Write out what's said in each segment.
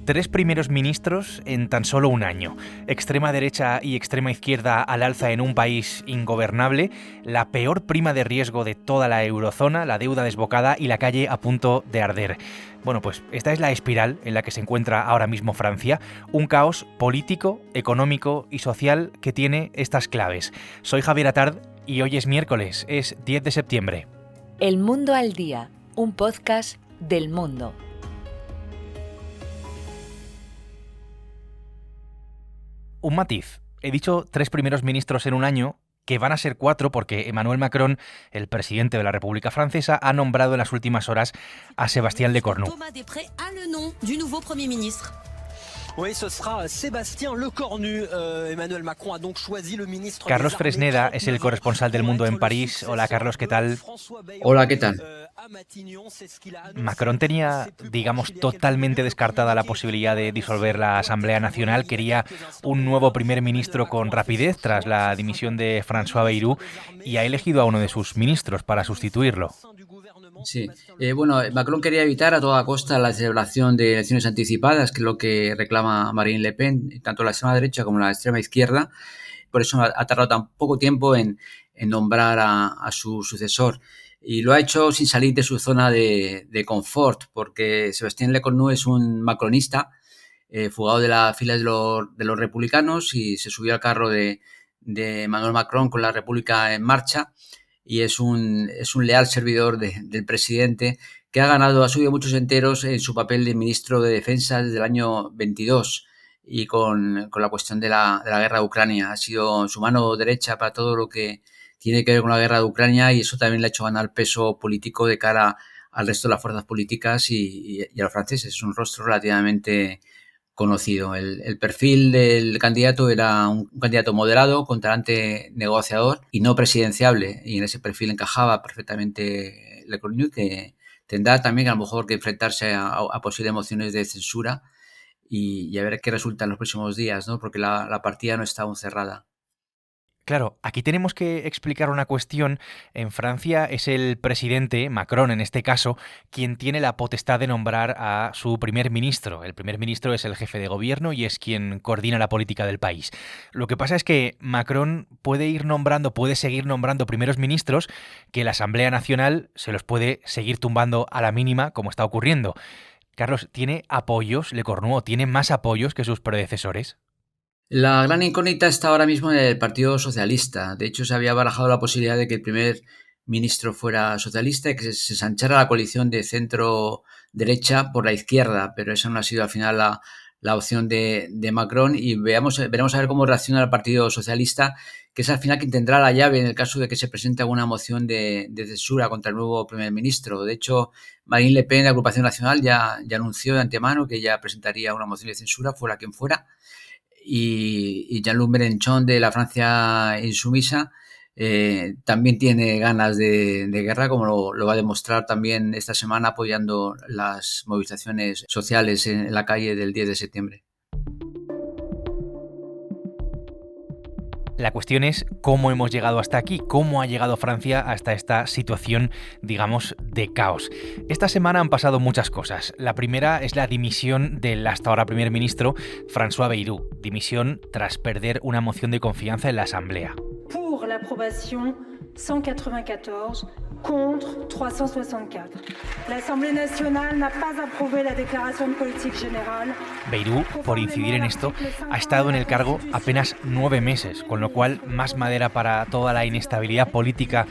3 primeros ministros en tan solo un año. Extrema derecha y extrema izquierda al alza en un país ingobernable, la peor prima de riesgo de toda la eurozona, la deuda desbocada y la calle a punto de arder. Bueno, pues esta es la espiral en la que se encuentra ahora mismo Francia, un caos político, económico y social que tiene estas claves. Soy Javier Atard y hoy es miércoles, es 10 de septiembre. El Mundo al Día, un podcast del Mundo. Un matiz. He dicho 3 primeros ministros en un año, que van a ser 4 porque Emmanuel Macron, el presidente de la República Francesa, ha nombrado en las últimas horas a Sébastien Lecornu. Thomas Després a le nom du nouveau Premier ministre. Oui, ce sera Sébastien Lecornu. Emmanuel Macron a donc choisi le ministre. Carlos Fresneda es el corresponsal del Mundo en París. Hola, Carlos, ¿qué tal? Hola, ¿qué tal? Macron tenía, digamos, totalmente descartada la posibilidad de disolver la Asamblea Nacional. Quería un nuevo primer ministro con rapidez tras la dimisión de François Bayrou y ha elegido a uno de sus ministros para sustituirlo. Sí, Macron quería evitar a toda costa la celebración de elecciones anticipadas, que es lo que reclama Marine Le Pen, tanto la extrema derecha como la extrema izquierda. Por eso ha tardado tan poco tiempo en nombrar a su sucesor. Y lo ha hecho sin salir de su zona de confort, porque Sébastien Lecornu es un macronista, fugado de las filas de los republicanos, y se subió al carro de Emmanuel Macron con la República en marcha. Y es un leal servidor del presidente que ha subido muchos enteros en su papel de ministro de Defensa desde el año 22 y con la cuestión de la guerra de Ucrania. Ha sido su mano derecha para todo lo que tiene que ver con la guerra de Ucrania, y eso también le ha hecho ganar peso político de cara al resto de las fuerzas políticas y a los franceses. Es un rostro relativamente conocido. El perfil del candidato era un candidato moderado, con talante negociador y no presidenciable, y en ese perfil encajaba perfectamente Lecornu, que tendrá también a lo mejor que enfrentarse a posibles mociones de censura y a ver qué resulta en los próximos días, ¿no? Porque la partida no está aún cerrada. Claro, aquí tenemos que explicar una cuestión. En Francia es el presidente, Macron en este caso, quien tiene la potestad de nombrar a su primer ministro. El primer ministro es el jefe de gobierno y es quien coordina la política del país. Lo que pasa es que Macron puede seguir nombrando primeros ministros que la Asamblea Nacional se los puede seguir tumbando a la mínima, como está ocurriendo. Carlos, ¿tiene apoyos Lecornu o tiene más apoyos que sus predecesores? La gran incógnita está ahora mismo en el Partido Socialista. De hecho, se había barajado la posibilidad de que el primer ministro fuera socialista y que se ensanchara la coalición de centro-derecha por la izquierda, pero esa no ha sido al final la opción de Macron, y veremos a ver cómo reacciona el Partido Socialista, que es al final quien tendrá la llave en el caso de que se presente alguna moción de censura contra el nuevo primer ministro. De hecho, Marine Le Pen, de Agrupación Nacional, ya anunció de antemano que ya presentaría una moción de censura, fuera quien fuera. Y Jean-Luc Mélenchon, de la Francia Insumisa, también tiene ganas de guerra, como lo va a demostrar también esta semana apoyando las movilizaciones sociales en la calle del 10 de septiembre. La cuestión es cómo hemos llegado hasta aquí, cómo ha llegado Francia hasta esta situación, digamos, de caos. Esta semana han pasado muchas cosas. La primera es la dimisión del hasta ahora primer ministro François Bayrou. Dimisión tras perder una moción de confianza en la Asamblea. Pour l'aprobation, 194, contre 364. L'Assemblée nationale n'a pas approuvé la déclaration de politique générale. Bayrou, por incidir en esto, ha estado en el cargo apenas 9 meses, con lo cual más madera para toda la inestabilidad política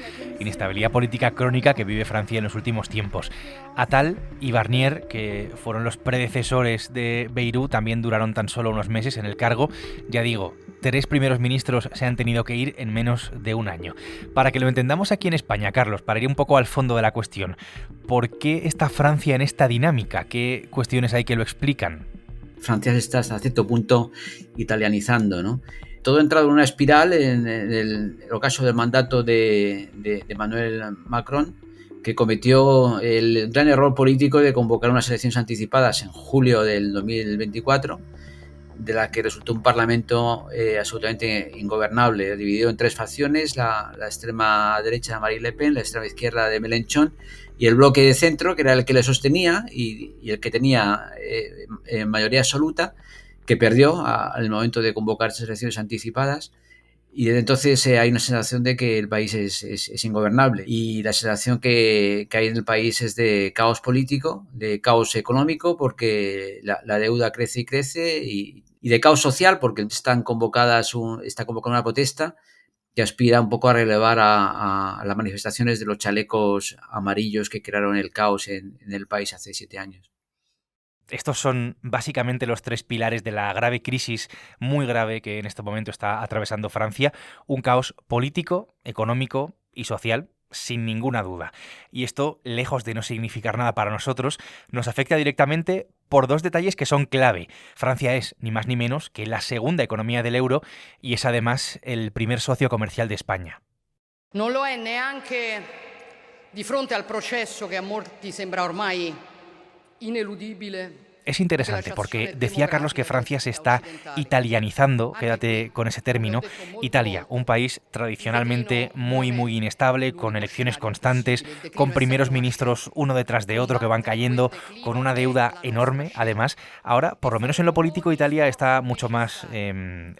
crónica que vive Francia en los últimos tiempos. Attal y Barnier, que fueron los predecesores de Bayrou, también duraron tan solo unos meses en el cargo. Ya digo, 3 primeros ministros se han tenido que ir en menos de un año. Para que lo entendamos aquí en España, Carlos, para ir un poco al fondo de la cuestión, ¿por qué está Francia en esta dinámica? ¿Qué cuestiones hay que lo explican? Francia se está hasta cierto punto italianizando, ¿no? Todo ha entrado en una espiral en el ocaso del mandato de Emmanuel Macron, que cometió el gran error político de convocar unas elecciones anticipadas en julio del 2024, de la que resultó un parlamento absolutamente ingobernable, dividido en tres facciones: la extrema derecha de Marine Le Pen, la extrema izquierda de Mélenchon y el bloque de centro, que era el que le sostenía y el que tenía mayoría absoluta, que perdió al momento de convocar esas elecciones anticipadas. Y desde entonces hay una sensación de que el país es ingobernable, y la sensación que hay en el país es de caos político, de caos económico, porque la deuda crece y crece, y de caos social, porque está convocada una protesta que aspira un poco a relevar a las manifestaciones de los chalecos amarillos que crearon el caos en el país hace 7 años. Estos son básicamente los tres pilares de la grave crisis, muy grave, que en este momento está atravesando Francia. Un caos político, económico y social, sin ninguna duda. Y esto, lejos de no significar nada para nosotros, nos afecta directamente por dos detalles que son clave. Francia es, ni más ni menos, que la segunda economía del euro y es además el primer socio comercial de España. Non lo è neanche di fronte al processo che a molti sembra ormai ineludibile. Es interesante porque decía Carlos que Francia se está italianizando, quédate con ese término. Italia, un país tradicionalmente muy inestable, con elecciones constantes, con primeros ministros uno detrás de otro que van cayendo, con una deuda enorme. Además, ahora, por lo menos en lo político, Italia está mucho más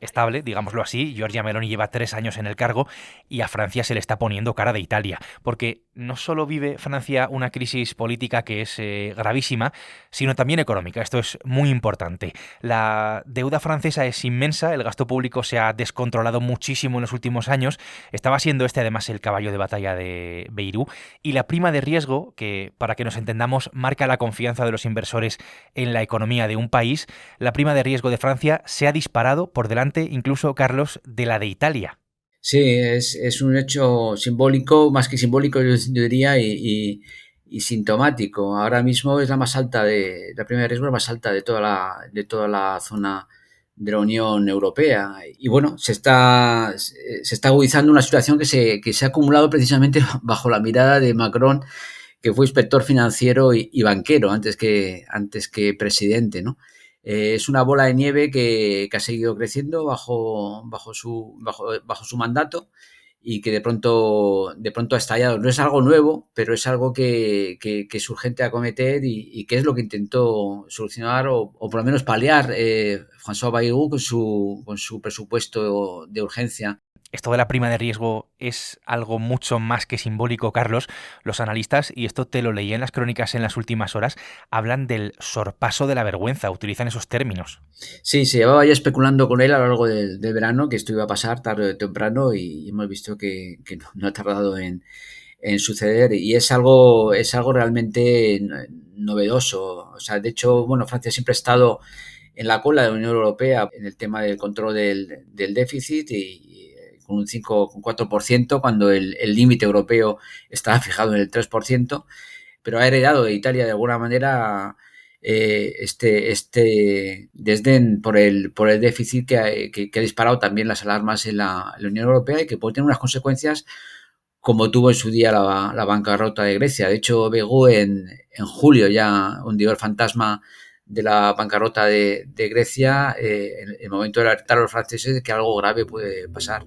estable, digámoslo así. Giorgia Meloni lleva 3 años en el cargo y a Francia se le está poniendo cara de Italia, porque no solo vive Francia una crisis política que es gravísima, sino también económica. Esto es muy importante. La deuda francesa es inmensa, el gasto público se ha descontrolado muchísimo en los últimos años, estaba siendo además el caballo de batalla de Bayrou, y la prima de riesgo, que para que nos entendamos marca la confianza de los inversores en la economía de un país, la prima de riesgo de Francia se ha disparado por delante incluso, Carlos, de la de Italia. Sí, es un hecho simbólico, más que simbólico yo diría, y sintomático. Ahora mismo es la prima de riesgo es más alta de toda la zona de la Unión Europea. Y bueno, se está agudizando una situación que se ha acumulado precisamente bajo la mirada de Macron, que fue inspector financiero y banquero antes que presidente, ¿no? Es una bola de nieve que ha seguido creciendo bajo su mandato, y que de pronto ha estallado. No es algo nuevo, pero es algo que es urgente acometer, y que es lo que intentó solucionar o por lo menos paliar François Bayrou con su presupuesto de urgencia. Esto de la prima de riesgo es algo mucho más que simbólico, Carlos. Los analistas, y esto te lo leí en las crónicas en las últimas horas, hablan del sorpaso de la vergüenza, utilizan esos términos. Sí, se llevaba ya especulando con él a lo largo del verano que esto iba a pasar tarde o temprano, y hemos visto que no ha tardado en suceder, y es algo realmente novedoso. O sea, de hecho, bueno, Francia siempre ha estado en la cola de la Unión Europea en el tema del control del déficit, y con un 5,4%, cuando el límite europeo estaba fijado en el 3%, pero ha heredado de Italia de alguna manera este desdén por el déficit que ha disparado también las alarmas en la Unión Europea, y que puede tener unas consecuencias como tuvo en su día la bancarrota de Grecia. De hecho, Bayrou en julio ya hundió el fantasma de la bancarrota de Grecia, en el momento de alertar a los franceses de que algo grave puede pasar.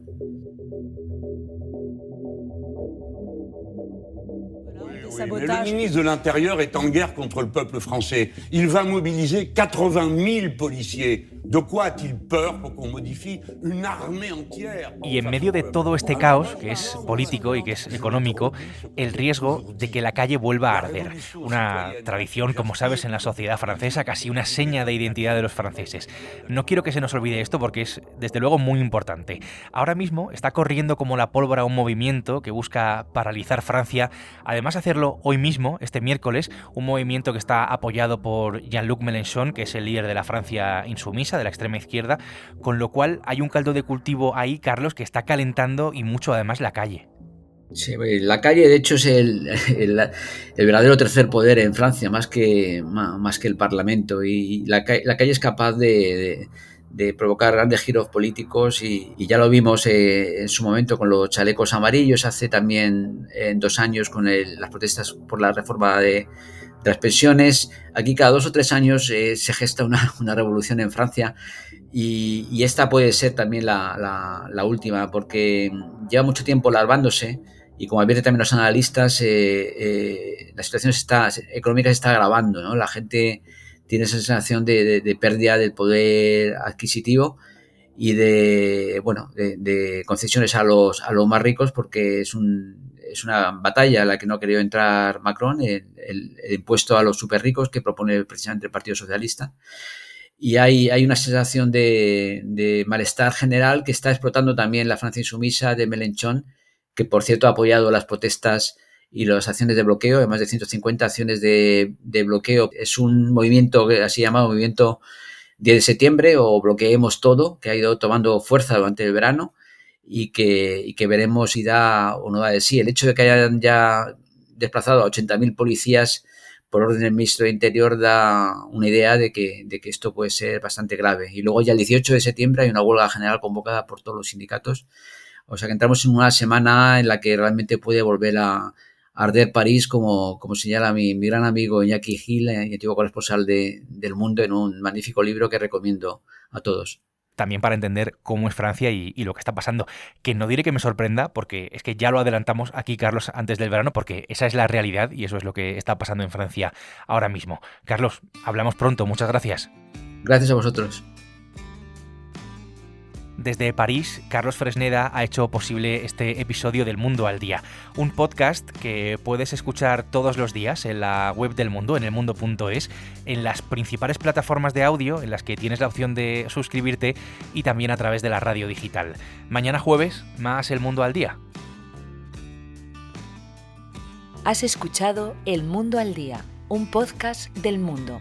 Le ministre de l'Intérieur est en guerre contre le peuple français. Il va mobiliser 80.000 policiers. ¿De quoi a-t-il peur pour qu'on modifie une armée entière? Y en medio de todo este caos, que es político y que es económico, el riesgo de que la calle vuelva a arder. Una tradición, como sabes, en la sociedad francesa, casi una seña de identidad de los franceses. No quiero que se nos olvide esto porque es, desde luego, muy importante. Ahora mismo está corriendo como la pólvora un movimiento que busca paralizar Francia, además hacerlo hoy mismo, este miércoles, un movimiento que está apoyado por Jean-Luc Mélenchon, que es el líder de la Francia insumisa, de la extrema izquierda, con lo cual hay un caldo de cultivo ahí, Carlos, que está calentando y mucho además la calle. Sí, la calle de hecho es el verdadero tercer poder en Francia, más que el Parlamento, y la calle es capaz de provocar grandes giros políticos, y ya lo vimos en su momento con los chalecos amarillos, hace también 2 años con las protestas por la reforma las pensiones. Aquí cada 2 o 3 años se gesta una revolución en Francia y esta puede ser también la última, porque lleva mucho tiempo larvándose y, como advierten también los analistas, la situación económica se está agravando, ¿no? La gente tiene esa sensación de pérdida del poder adquisitivo y de concesiones a los más ricos, porque es una batalla en la que no ha querido entrar Macron, el impuesto a los súper ricos que propone precisamente el Partido Socialista. Y hay una sensación de malestar general que está explotando también la Francia insumisa de Mélenchon, que por cierto ha apoyado las protestas y las acciones de bloqueo, de más de 150 acciones de bloqueo. Es un movimiento así llamado movimiento 10 de septiembre o bloqueemos todo, que ha ido tomando fuerza durante el verano y que veremos si da o no da de sí. El hecho de que hayan ya desplazado a 80.000 policías por orden del ministro de Interior da una idea de que esto puede ser bastante grave. Y luego ya el 18 de septiembre hay una huelga general convocada por todos los sindicatos. O sea que entramos en una semana en la que realmente puede volver a arder París, como señala mi gran amigo Iñaki Gil, antiguo corresponsal del Mundo, en un magnífico libro que recomiendo a todos. También para entender cómo es Francia y lo que está pasando. Que no diré que me sorprenda, porque es que ya lo adelantamos aquí, Carlos, antes del verano, porque esa es la realidad y eso es lo que está pasando en Francia ahora mismo. Carlos, hablamos pronto. Muchas gracias. Gracias a vosotros. Desde París, Carlos Fresneda ha hecho posible este episodio del Mundo al Día, un podcast que puedes escuchar todos los días en la web del Mundo, en elmundo.es, en las principales plataformas de audio en las que tienes la opción de suscribirte y también a través de la radio digital. Mañana jueves, más El Mundo al Día. Has escuchado El Mundo al Día, un podcast del Mundo.